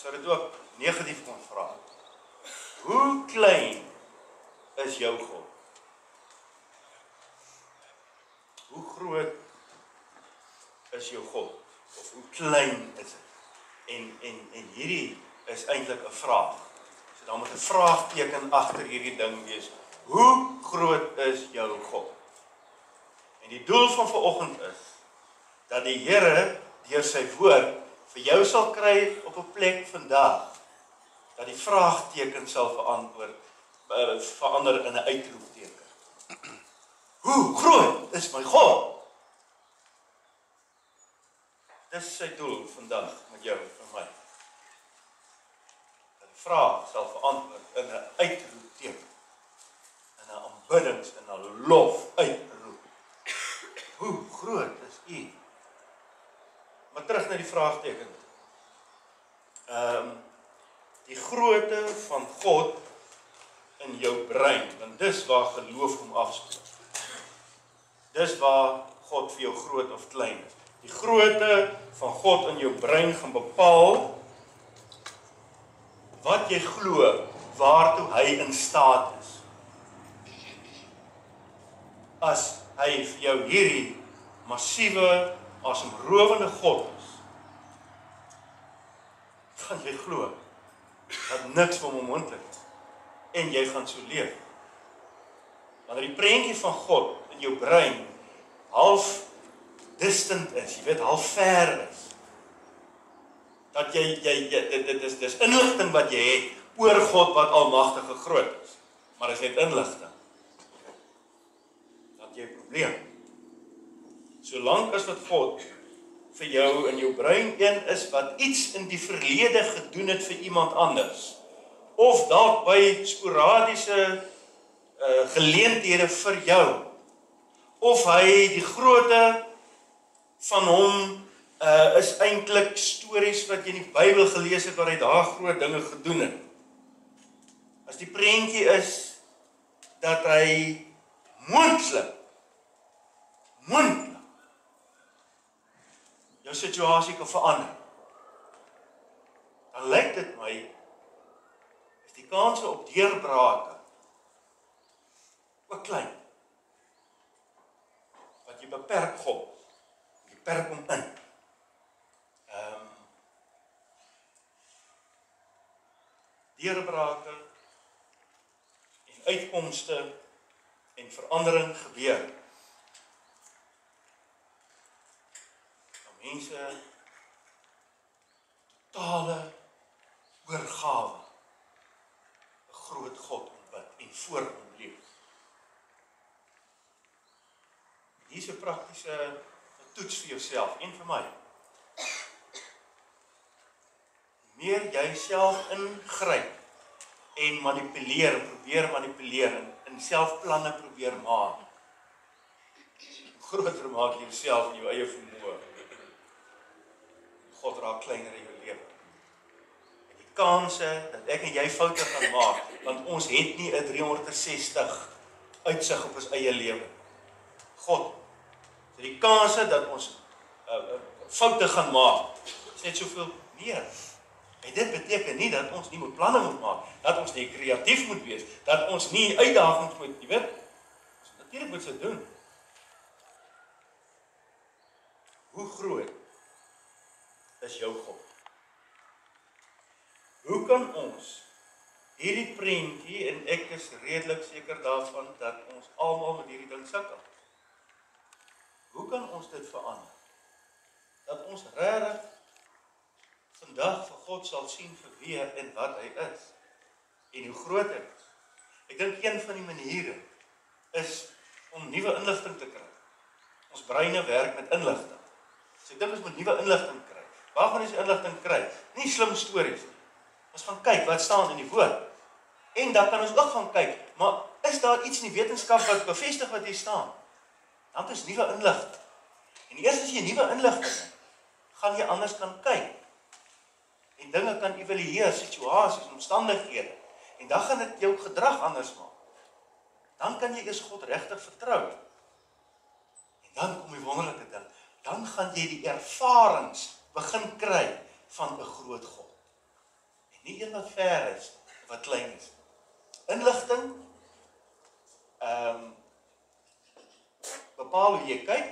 sou dit ook negatief kon vra. Hoe klein is jou God? Hoe groot is jou God? Of hoe klein is dit? En hierdie is eintlik 'n vraag. So dan moet 'n vraagteken agter hierdie ding wees. Hoe groot is jou God? En die doel van vanoggend is dat die Here deur sy woord vir jou sal kry op 'n plek vandag dat die vraagteken sal verander in 'n uitroepteken. Hoe groot is my God? Dis sy doel vandag met jou en my. Dat die vraag sal verander in 'n uitroepteken, in 'n aanbiddings en 'n lof uitroep. Hoe groot is U? Maar terug na die vraagteken. Die grootte van God in jou brein, want dis waar geloof hom afspeel. Dis waar God vir jou groot of klein is. Die grootte van God in jou brein gaan bepaal wat jy glo, waartoe hy in staat is. As hy vir jou hierdie massiewe, asemrowende God is, gaan jy glo dat niks vir hom onmoontlik is. En jy gaan so leef. Wanneer die prentjie van God in jou brein half distant is, jy weet, half ver is, dat dis inligting wat jy het oor God wat almagtige groot is, maar is net inligting. Dat jy 'n probleem. Solank as wat God vir jou in jou brein een is wat iets in die verlede gedoen het vir iemand anders, of dalk by sporadiese geleenthede vir jou, of hy die grootte van hom is eintlik stories wat jy in die Bybel gelees het waar hy daar groot dinge gedoen het. As die prentjie is dat hy moontlik jou situasie kan verander, dan lyk dit my is die kanse op deurbrake ook klein. Want jy beperk God, jy beperk hom in. Deurbrake en uitkomste en verandering gebeur. Mense totale oorgawe 'n groot God aanbid en voor hom leef. Hier 'n praktiese toets vir jouself en vir my. Meer jy self ingryp en manipuleer, probeer manipuleer en selfplanne probeer maak. Groter maak jy jouself en jou eie vermoë. God raak kleiner in jou lewe. En die kanse dat ek en jy foute gaan maak, want ons het nie 'n 360 uitsig op ons eie lewe. God, so die kanse dat ons foute gaan maak, is net soveel meer. En dit beteken nie dat ons nie moet planne moet maak, dat ons nie kreatief moet wees, dat ons nie uitdagings moet, jy weet, natuurlik moet dit doen. Hoe groot is jou God? Hoe kan ons hierdie prentjie, en ek is redelik seker daarvan dat ons almal met hierdie ding sukkel. Hoe kan ons dit verander? Dat ons regtig vandag vir God sal sien vir wie en wat hy is en hoe groot hy is. Ek dink een van die maniere is om nuwe inligting te kry. Ons breine werk met inligting. So ek dink ons moet nuwe inligting kry. Waar gaan ons inligting kry? Nie slim stories nie. Ons gaan kyk wat staan in die woord. En dan kan ons ook gaan kyk, maar is daar iets in die wetenskap wat bevestig wat hier staan? Dan is nuwe inligting. En eers as jy nuwe inligting het, gaan jy anders kan kyk. En dinge kan evalueer, situasies, omstandighede. En dan gaan dit jou gedrag anders maak. Dan kan jy eers God regtig vertrou. En dan kom die wonderlike ding. Dan gaan jy die ervarings begin kry van 'n groot God. Nie een wat ver is, wat klein is. Inligting, bepaal hoe jy kyk,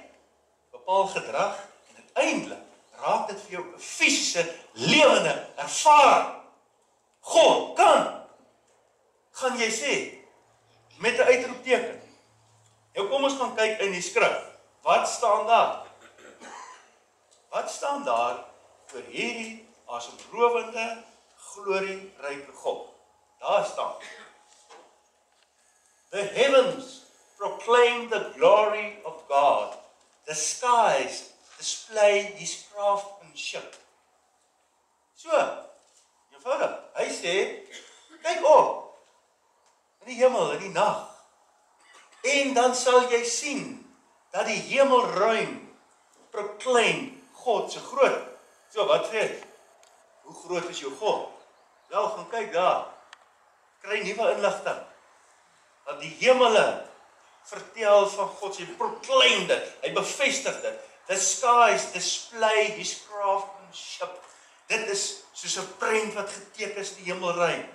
bepaal gedrag, en uiteindelik raak dit vir jou 'n fisiese, lewende ervaring. God kan, gaan jy sê, met 'n uitroepteken. Nou kom ons gaan kyk in die skrif. Wat staan daar? Wat staan daar vir hierdie asemrowende, glorieryke God? Daar staan: The heavens proclaim the glory of God. The skies display his craftsmanship. So, eenvoudig. Hy sê, kyk op in die hemel in die nag. En dan sal jy sien dat die hemelruim proclaim God se groot. So, wat sê hy? Hoe groot is jou God? Wel, gaan kyk daar. Kry nuwe inligting. Dat die hemele vertel van God, hy proclaim dit, hy bevestig dit. The skies display his craftsmanship. Dit is soos 'n prent wat geteken is in die hemelruim.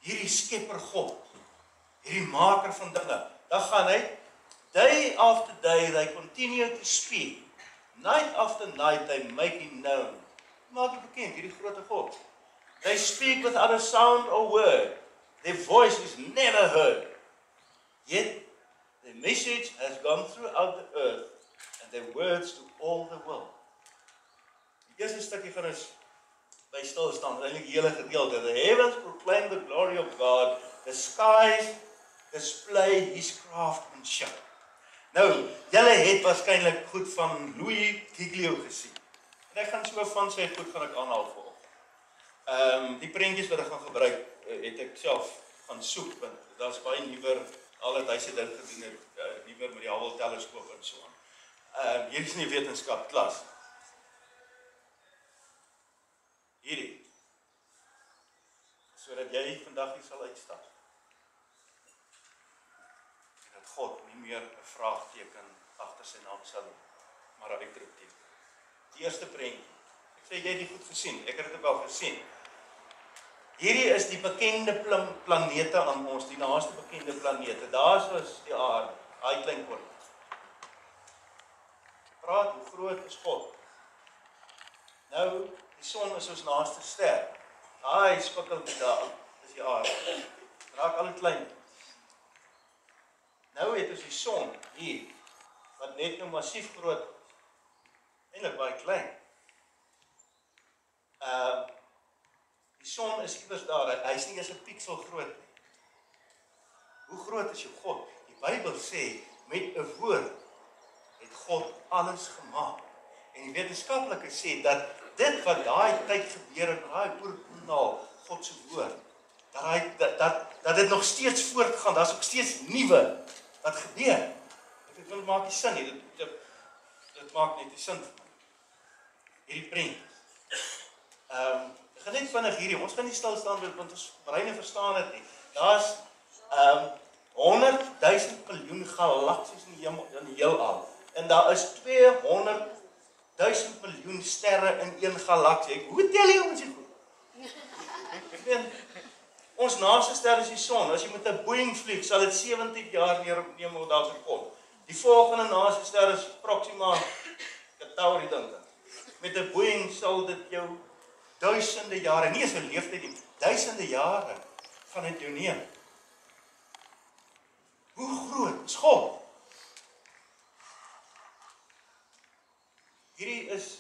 Hierdie skepper God, hierdie maker van dinge, dan gaan hy, day after day, they continue to speak. Night after night, they make him known. Maak dit bekend, hierdie grote God. They speak without a sound or word. Their voice is never heard. Yet, their message has gone throughout the earth, and their words to all the world. Die eerste stukkie gaan ons by stil staan, eintlik die hele gedeelte. The heavens proclaim the glory of God, the skies display his craftsmanship. Nou, julle het waarskynlik goed van Louis Giglio gesien. En ek gaan so van sy goed gaan ek aanhaal volg. Die prentjies wat ek gaan gebruik, het ek self gaan soek, want daar's baie nuwer, al het hy sy ding gedoen het, nuwer met die Hubble teleskoop en so aan. Hier is in die wetenskap klas. Hierdie, sodat jy vandag hier sal uitstap. En dat God nie meer 'n vraagteken agter sy naam sal hê, maar 'n uitroepteken. Die eerste prentjie. Ek sê jy het dit goed gesien, ek het dit ook al gesien. Hierdie is die bekende planete aan ons, die naaste bekende planete. Daar is die aarde, daai klein korrel. Praat, hoe groot is God? Nou, die son is ons naaste ster. Daai spikkeltjie daar is die aarde. Raak al klein. Nou het ons die son hier, wat net nou massief groot is. Eintlik baie klein. Die son is iewers daar, hy is nie eens 'n piksel groot nie. Hoe groot is jou God? Die Bybel sê, met 'n woord het God alles gemaak. En die wetenskaplikes sê dat dit wat daai tyd gebeur het, daai oerkanaal, God se woord, dat dit nog steeds voortgaan, daar's ook steeds nuwe wat gebeur. Ek wil maak nie sin nie, dit maak net nie sin vir my. Hierdie prent. Ek gaan net vinnig hierdie, ons gaan nie stil staan, want ons breine verstaan dit nie. Daar's 100.000 miljoen galaksies in die heelal. En daar is 200.000 miljoen sterre in een galaksie. Hoe tel jy ons hier goed? Ek weet, ons naaste ster is die son. As jy met 'n Boeing vlieg, sal dit 70 jaar neem om daar te kom. Die volgende naaste ster is Proxima Centauri dink ek. Met 'n Boeing sal dit jou duisende jare, nie eens 'n leeftyd nie, duisende jare van dit jou neem. Hoe groot is God? Hierdie is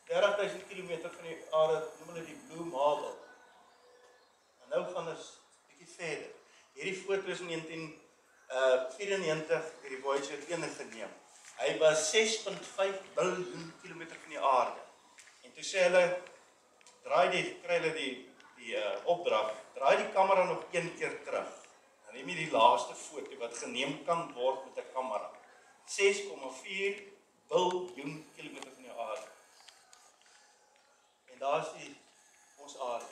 30.000 kilometer van die aarde, noem hulle die Blue Marble. En nou gaan ons 'n bietjie verder. Hierdie foto is in 1994 deur die Voyager 1 geneem. Hy was 6.5 biljoen kilometer van die aarde. En toe sê hulle, kry hulle die opdrag, draai die kamera nog een keer terug. Dan neem jy die laaste foto wat geneem kan word met 'n kamera. 6,4 biljoen kilometer van die aarde. En daar is ons aarde.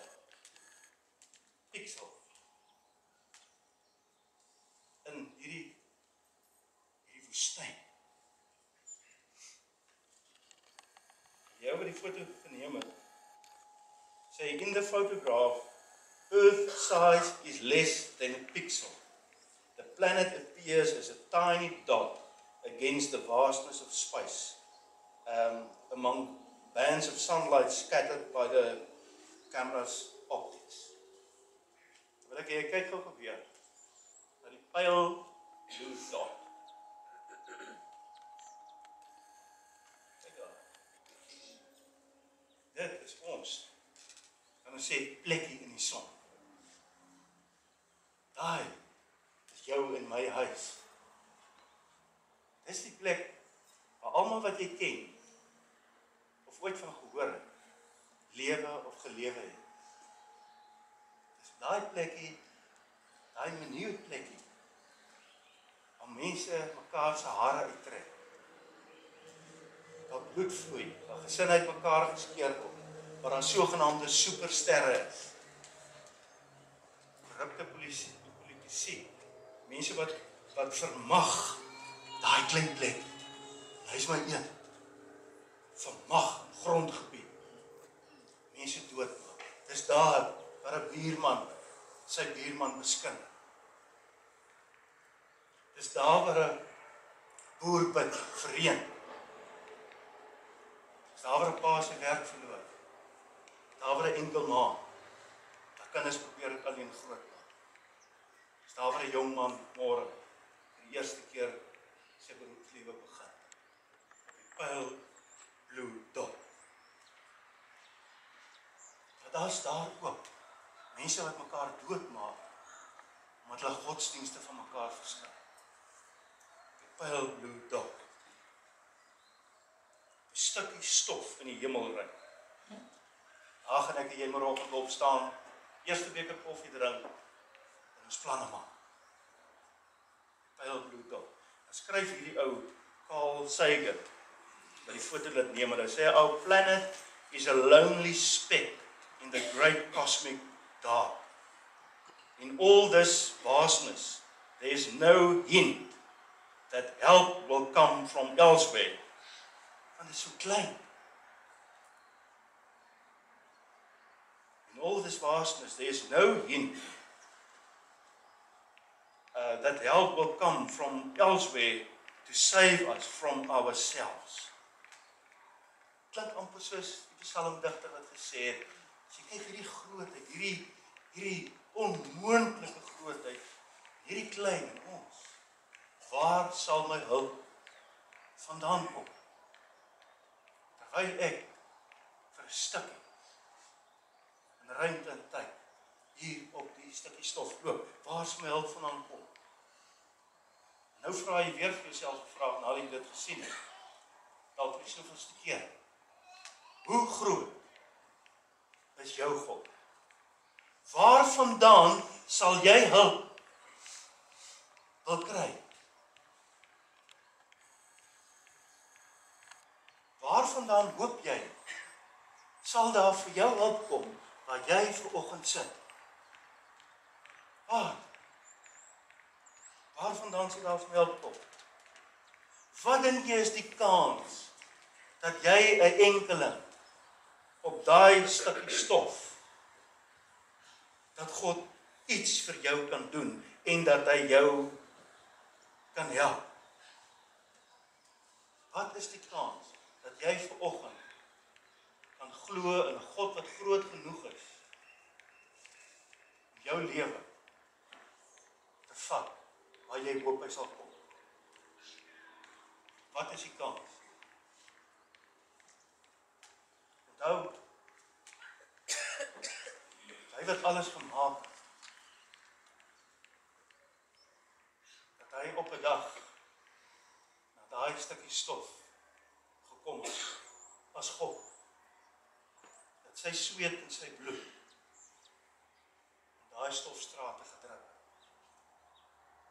Piksel. In hierdie woestyn. Jy wat die foto geneem het, Say, in the photograph, Earth size is less than a pixel. The planet appears as a tiny dot against the vastness of space, among bands of sunlight scattered by the camera's optics. Wil ek jy kyk gou weer na die pale blue dot. Kyk daar. Dit is ons. En ons sê plekkie in die son. Daai is jou en my huis. Dis die plek waar almal wat jy ken of ooit van gehoor het, lewe of gelewe het. Dis daai plekkie, daai manier plekkie, waar mense mekaar se hare uittrek, waar bloed vloei, waar gesinheid mekaar geskeer word, waar daar sogenaamde supersterre is, korrupte politici, mense wat vermag daai klein plek. Hy is my een. Vermag grondgebied. Mense doodmaak. Dis daar waar 'n buurman sy buurman miskin. Dis daar waar 'n boer bid vir reën. Dis daar waar 'n pa sy werk verloor. Daar waar 'n enkel ma. Daar kinders probeer dit alleen groot maak. Dis daar waar 'n jong man môre vir die eerste keer sy beroepslewe begin. Die pale blue dot. Maar daar's daar ook mense wat mekaar doodmaak omdat hulle godsdienste van mekaar verskil. Die pale blue dot. 'n stukkie stof in die hemelruim. Daar gaan ek en jy môreoggend opstaan, eerste beker koffie drink en ons planne maak. Pale blue dot. Dan skryf hierdie ou Carl Sagan by die foto laat neem en hy sê, our planet is a lonely speck in the great cosmic dark. In all this vastness, there is no hint that help will come from elsewhere. Want dit is so klein. In all this vastness, there is no hint that help will come from elsewhere to save us from ourselves. Klink amper soos die psalmdigter wat gesê het, as jy kyk hierdie grootheid, hierdie onmoontlike grootheid, hierdie klein in ons, waar sal my hulp vandaan kom? Terwyl ek vir 'n stukkie in ruimte en tyd hier op die stukkie stof loop, waar sal my hulp vandaan kom? Nou vra jy weer vir jouself 'n vraag nadat jy dit gesien het. Dalk vir soveelste keer. Hoe groot is jou God? Waarvandaan sal jy hulp wil kry? Waarvandaan hoop jy sal daar vir jou hulp kom waar jy vanoggend sit? Waarvandaan sal daar vir my hulp kom? Wat dink jy is die kans dat jy 'n enkeling op daai stukkie stof, dat God iets vir jou kan doen en dat hy jou kan help? Wat is die kans dat jy vanoggend kan glo in 'n God wat groot genoeg is om jou lewe te vat waar jy hoop hy sal kom? Wat is die kans? Onthou, hy wat alles gemaak het, dat hy op 'n dag na daai stukkie stof gekom het as God, dat sy sweet en sy bloed in daai stofstrate gedruk.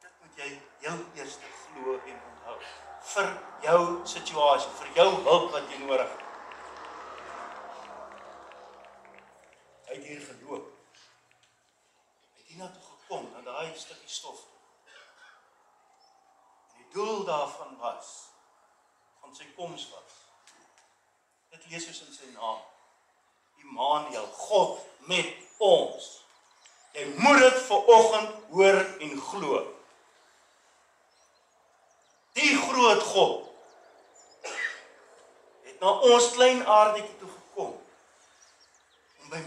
Dit moet jy heel eers glo en onthou, vir jou situasie, vir jou hulp wat jy nodig het. Hy het hier geloop. Hy het hiernatoe gekom, na daai stukkie stof toe. En die doel daarvan was, van sy koms was, dit lees ons in sy naam, Immanuel, God met ons. Jy moet dit vanoggend hoor en glo. Die groot God het na ons klein aardetjie toe gekom om by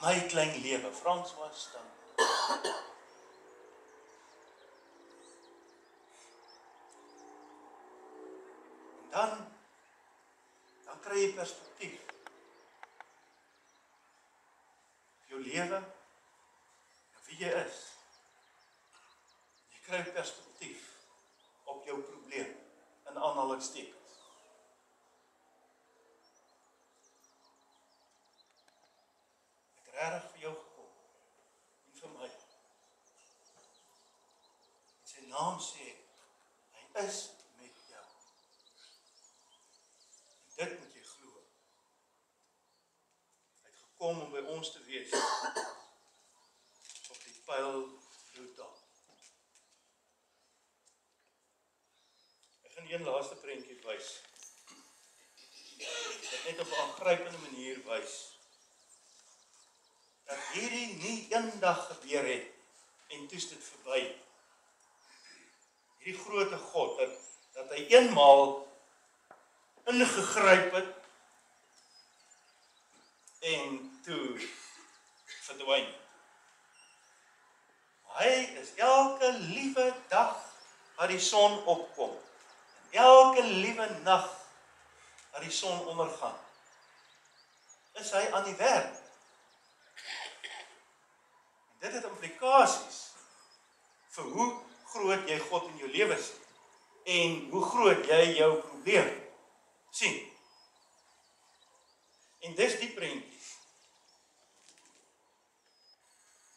my klein lewe, François staan. En dan kry jy perspektief. Jou lewe, en wie jy is. Jy kry perspektief op jou probleem, in aanhalingstekens. Ek het regtig vir jou gekom, en vir my. En sy naam sê, hy is met jou. En dit moet jy glo. Hy het gekom om by ons te wees, op die pyl bloeddag. Ek gaan een laaste prentjie wys, wat net op 'n aangrypende manier wys, dat hierdie nie eendag gebeur het, en toe is dit verby. Hierdie grote God, dat hy eenmaal ingegryp het, en toe verdwyn. Hy is elke liewe dag wat die son opkom, en elke liewe nag wat die son ondergaan, is hy aan die werk. En dit het implikasies vir hoe groot jy God in jou lewe sien, en hoe groot jy jou probleem sien. En dis die prentjie.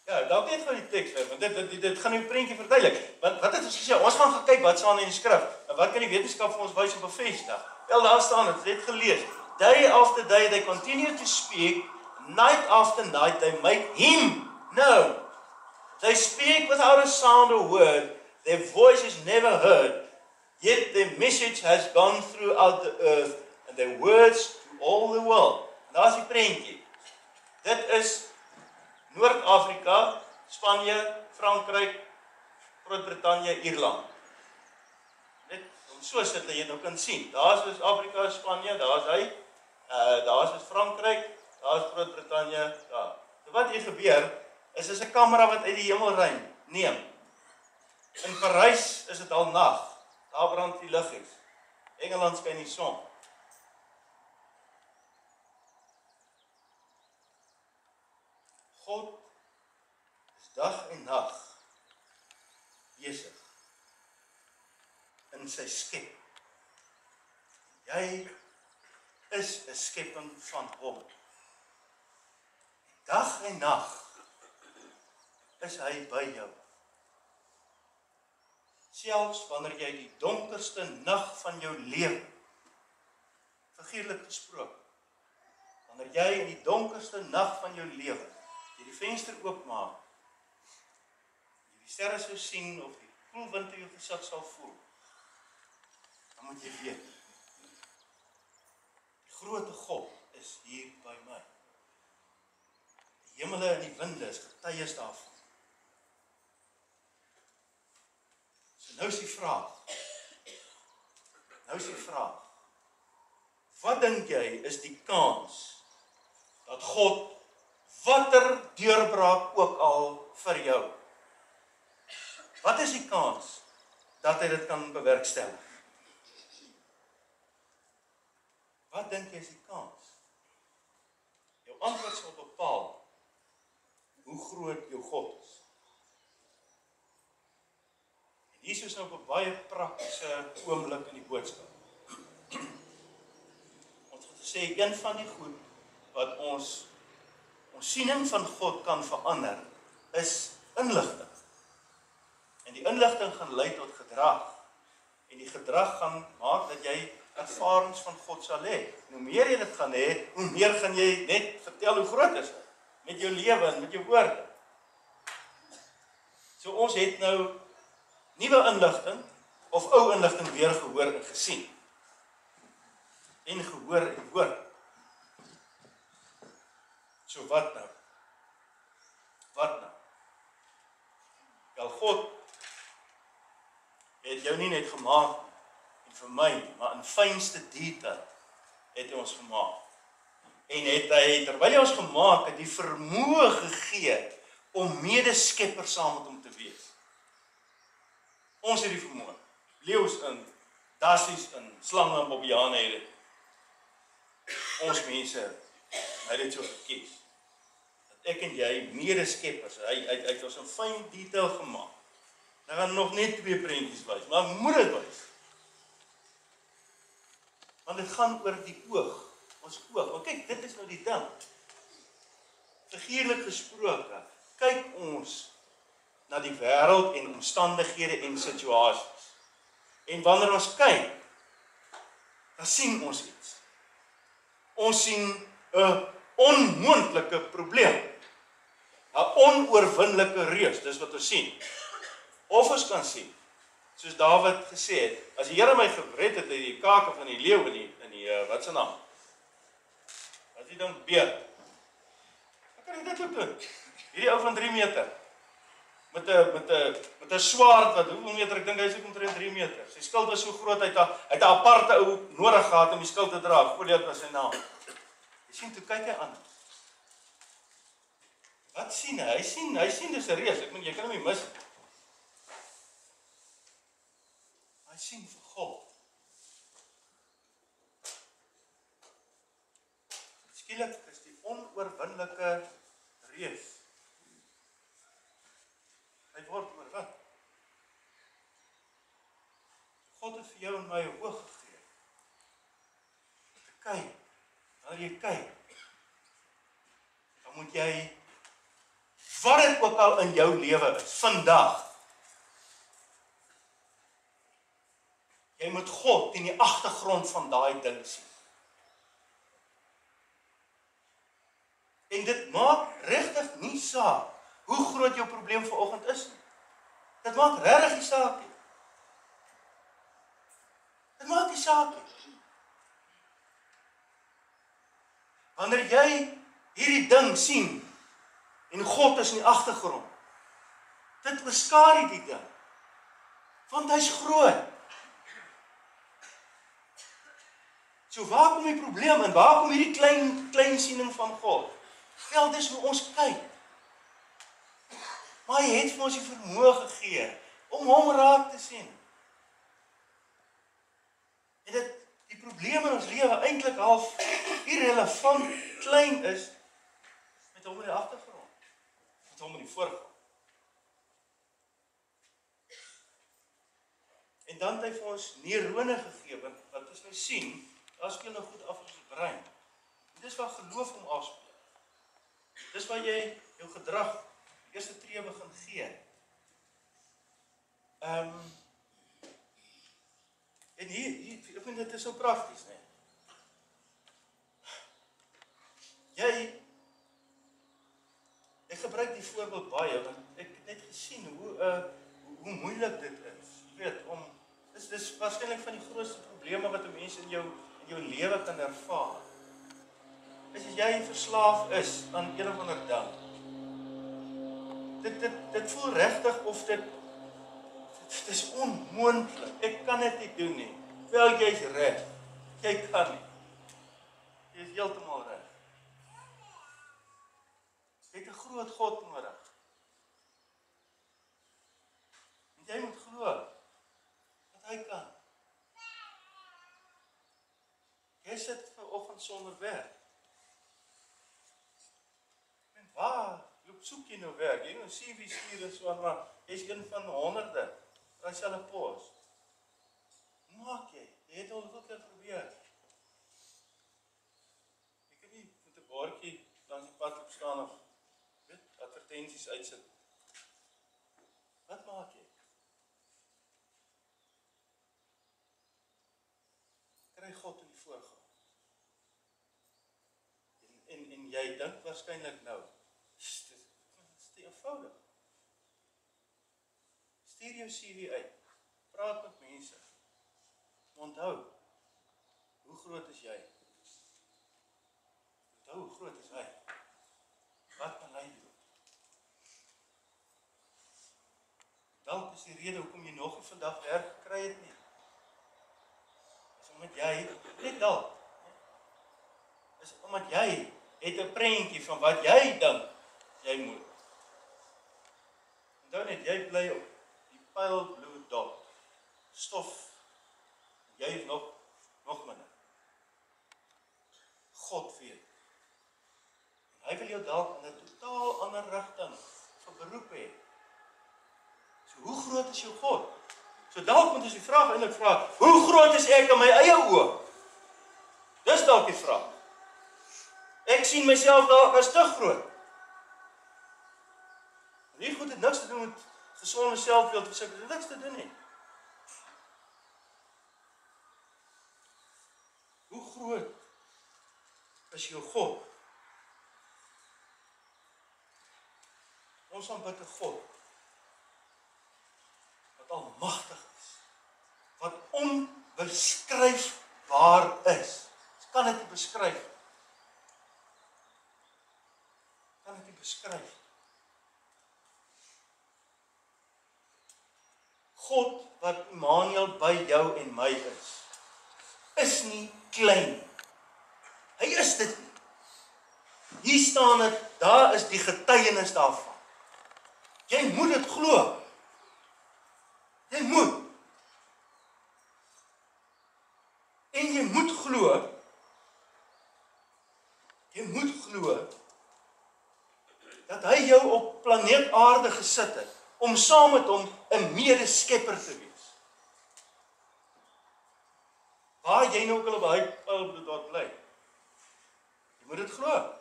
Ja, dalk net van die teks weer, want dit gaan die prentjie verduidelik. Want wat het ons gesê? Ons gaan kyk wat staan in die skrif, en wat kan die wetenskap vir ons wys en bevestig? Wel, daar staan het net gelees. Day after day they continue to speak, night after night they make him known. They speak without a sound or word, their voice is never heard, yet their message has gone throughout the earth, and their words to all the world. En daar is die prentjie. Dit is Noord-Afrika, Spanje, Frankryk, Groot-Brittanje, Ierland. Net soos dat jy nou kan sien. Daar is Afrika, Spanje, daar is hy, daar is Frankryk, daar is Groot-Brittanje, daar. So wat hier gebeur, is 'n kamera wat uit die hemelruim neem. In Parys is dit al nag, daar brand die liggies. Engeland skyn die son. God is dag en nag besig in sy skep. Jy is 'n skepping van hom. Dag en nag is hy by jou. Selfs wanneer jy die donkerste nag van jou lewe, figuurlik gesproke, wanneer jy in die donkerste nag van jou lewe, jy die venster oopmaak, jy die sterre sou sien, of die koelwind in jou gesig sal voel, dan moet jy weet, die grote God is hier by my. Die hemele en die winde is getuies daarvan. So nou is die vraag, wat dink jy is die kans dat God watter deurbraak ook al vir jou? Wat is die kans dat hy dit kan bewerkstellig? Wat dink jy is die kans? Jou antwoord sal bepaal hoe groot jou God is. En hier is nou op 'n baie praktiese oomblik in die boodskap. Ons het gesê, een van die goed wat ons siening van God kan verander, is inligting. En die inligting gaan lei tot gedrag. En die gedrag gaan maak dat jy ervarings van God sal hê. En hoe meer jy dit gaan hê, hoe meer gaan jy net vertel hoe groot is hy, met jou lewe en met jou woorde. So ons het nou nuwe inligting, of ou inligting weer gehoor en gesien. En gehoor en hoor. So wat nou? Wat nou? Wel, God het jou nie net gemaak en vir my, maar in fynste detail het hy ons gemaak. En het hy, terwyl hy ons gemaak het, die vermoë gegee om medeskepper saam met hom te wees. Ons het die vermoë. Leeu's in, dassies in, slange en bobiane het dit. Ons mense, hy het dit so gekies. Dat ek en jy medeskeppers, hy het ons in fyn detail gemaak. Dan gaan nog net 2 prentjies wys, maar ek moet dit wys. Want dit gaan oor die oog, ons oog. Maar kyk, dit is nou die ding. Figuurlik gesproke, kyk ons na die wêreld en omstandighede en situasies. En wanneer ons kyk, dan sien ons iets. Ons sien 'n onmoontlike probleem. 'n Onoorwinnelike reus, dis wat ons sien. Of ons kan sien, soos Dawid gesê het, as die Here my gered het uit die kake van die leeu in die wat se naam? Wat is die ding? Beer. Wat kan ek dit ook doen? Hierdie ou van 3 meter. Met 'n swaard wat hoeveel meter, ek dink hy is ook omtrent 3 meter. Sy skild was so groot, hy het 'n aparte ou nodig gehad om die skild te dra. Goliat was sy naam. Jy sien, toe kyk hy aan. Wat sien hy? Hy sien dis 'n reus. Ek meen, jy kan hom nie mis nie. Hy sien vir God. Skielik is die onoorwinnelike reus. Hy word oorwin. God het vir jou en my 'n oog gegee. Te kyk. Wanneer jy kyk, dan moet jy, wat dit ook al in jou lewe is, vandag, jy moet God in die agtergrond van daai ding sien. En dit maak regtig nie saak hoe groot jou probleem vanoggend is nie. Dit maak regtig nie saak nie. Dit maak nie saak nie. Wanneer jy hierdie ding sien en God is in die agtergrond, dit oorskry die ding. Want hy's groot. So waar kom die probleem in? Waar kom hierdie klein siening van God? Wel, dis hoe ons kyk. Maar hy het vir ons die vermoë gegee om hom raak te sien. En dit die probleem in ons lewe eintlik half irrelevant klein is met hom in die agtergrond, met hom in die voorgrond. En dan het hy vir ons neurone gegee, wat ons nou sien, daar speel nou goed af in ons brein. En dis waar geloof om afspeel. Dis waar jy jou gedrag die eerste tree begin gee. En hier, ek vind dit is so prakties, nee. Ek gebruik die voorbeeld baie, want ek het net gesien hoe moeilik dit is. Jy weet, dis waarskynlik van die grootste probleme wat 'n mens in jou lewe kan ervaar. As jy verslaaf is aan een of ander ding. Dit voel regtig of dit is onmoontlik. Ek kan dit nie doen nie. Wel, jy's reg. Jy kan nie. Jy is heeltemal reg. Jy het 'n groot God nodig. En jy moet glo dat hy kan. Jy sit vanoggend sonder werk. En waar soek jy nou werk? Jy nou CV stuur en so aan, maar jy's een van honderde. Raai selfe pos. Maak jy? Jy het al hoeveel keer probeer. Ek kan nie met 'n bordjie langs die pad op staan of weet, advertensies uitsit. Wat maak jy? Kry God in die voorgrond. En jy dink waarskynlik nou, dit is te eenvoudig. Stuur jou CV uit. Praat met mense. Onthou, hoe groot is jy? Onthou, hoe groot is hy? Dalk is die rede hoekom jy nog nie vandag werk gekry het nie. Is omdat jy, net dalk, is omdat jy het 'n prentjie van wat jy dink jy moet. Onthou net, jy bly op die pale blue dot, stof, jy is nog minder. God weet. En hy wil jou dalk in 'n totaal ander rigting vir beroep hê. So hoe groot is jou God? So dalk moet ons die vraag eintlik vra, hoe groot is ek in my eie oë? Dis dalk die vraag. Ek sien myself dalk as te groot. En hier goed het niks te doen met gesonde selfbeeld, het niks te doen nie. Hoe groot is jou God? Ons aanbid 'n God wat almagtig is, wat onbeskryfbaar is. Ek kan dit nie beskryf. God wat Immanuel by jou en my is nie klein. Hy is dit nie. Hier staan dit, daar is die getuienis daarvan. Jy moet dit glo. Jy moet. En jy moet glo dat hy jou op planeet Aarde gesit het, om saam met hom 'n medeskepper te wees. Waar jy nou ook al op hy daar bly. Jy moet dit glo.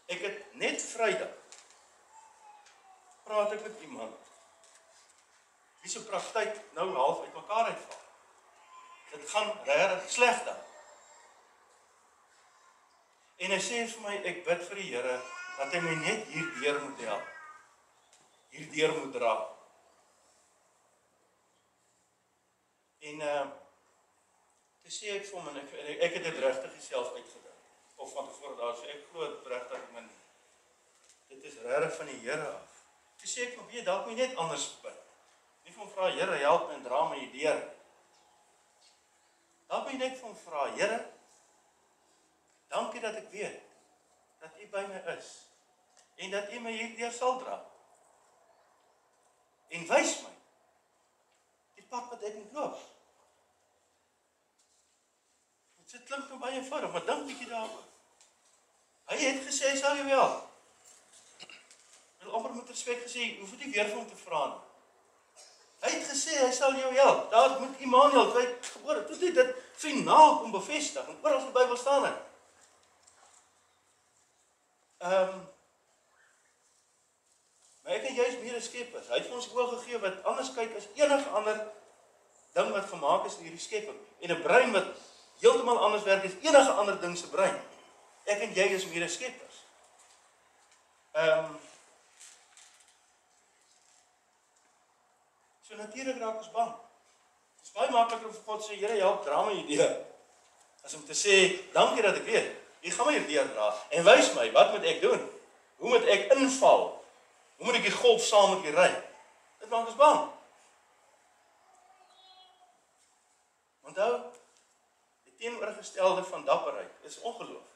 Ek het net Vrydag praat ek met iemand wie se praktyk nou half uitmekaar uitval. Dit gaan regtig sleg dan. En hy sê vir my, ek bid vir die Here dat hy my net hierdeur moet help. Hierdeur moet dra. En toe sê ek vir hom, en ek het dit regtig self uitgedink. Of van tevore daar, so ek glo dit regtig, dit is regtig van die Here af. Toe sê ek, maar weet, dalk moet jy net anders bid. Nie vir hom vra, Here, help my en dra my hierdeur. Dalk moet jy net vir hom vra, Here, dankie dat ek weet dat U by my is en dat U my hierdeur sal dra. En wys my die pad wat ek moet loop. Dit klink nou baie eenvoudig, maar dink bietjie daaroor. Hy het gesê hy sal jou help. En amper met respek gesê, jy hoef nie weer vir hom te vra nie. Hy het gesê hy sal jou help. Daar moet Immanuel gebore. Dit is dit finaal kom bevestig en oral in die Bybel staan dit. Maar ek en jy is medeskepers. Hy het vir ons oë gegee wat anders kyk as enige ander ding wat gemaak is in hierdie skepping. En 'n brein wat heeltemal anders werk as enige ander ding se brein. Ek en jy is medeskepers. So natuurlik raak ons bang. Dit is baie makliker om vir God sê, Here, help, dra my hierdeur. As om te sê, dankie dat ek weet, jy gaan my hierdeur dra. En wys my, wat moet ek doen? Hoe moet ek inval? Hoe moet ek die golf saam met U ry? Dit maak ons bang. Onthou, die teenoorgestelde van dapperheid is ongeloof.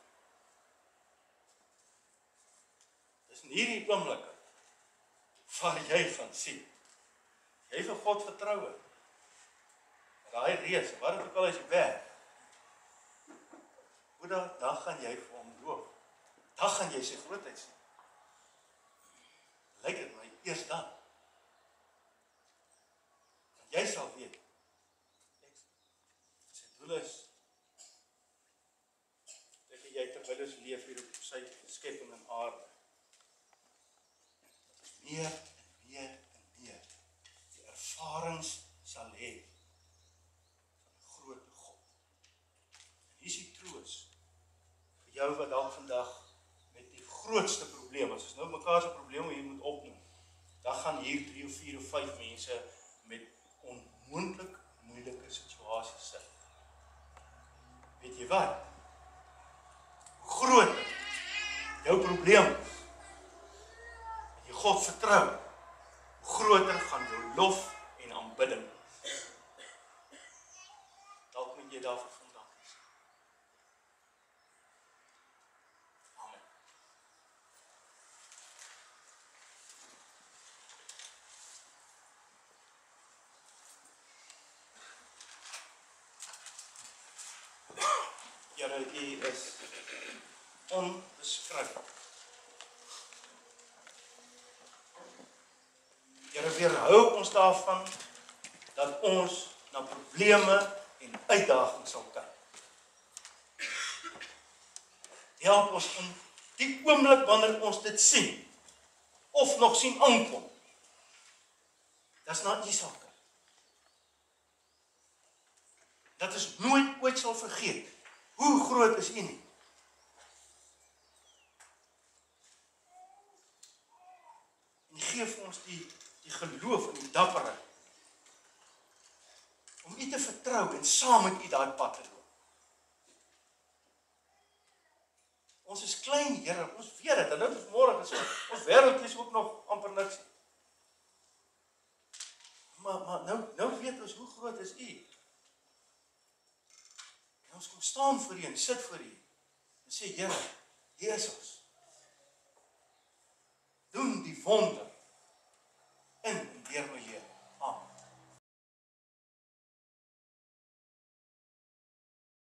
Dis in hierdie oomblikke waar jy gaan sien. Jy vir God vertroue. Daai reus, wat het ook al as jy werk. Hoe dan gaan jy vir hom loop. Dan gaan jy sy grootheid sien. Lyk dit my eers dan. Want jy sal weet. Sy doel is dat jy terwyl ons leef hier op sy skepping en aarde. Meer en meer en meer die ervarings sal hê van 'n groot God. En hier is die troos vir jou wat dalk vandag met die grootste probleem, as ons nou mekaar se probleme hier moet opneem, dan gaan hier 3 of 4 of 5 mense met onmoontlik moeilike situasies sit. Weet jy wat? Hoe groot jou probleem is, en jy God vertrou, hoe groter gaan jou lof en aanbidding is. Dalk moet jy daarvoor vandag kies. Amen. Here, U is onbeskryflik. Here, weerhou ons daarvan dat ons na probleme en uitdagings sal kyk. Help ons om die oomblik wanneer ons dit sien of nog sien aankom, dis na U sal kyk. Dat ons nooit ooit sal vergeet hoe groot is U nie. En gee vir ons die geloof en die dapperheid om U te vertrou en saam met U daai pad te loop. Ons is klein, Here, ons weet dit, en dit is môre gesê, ons wêreld is ook nog amper niks. Maar nou weet ons hoe groot is U. En ons kom staan voor U en sit voor U en sê, Here, hier is ons. Doen die wonder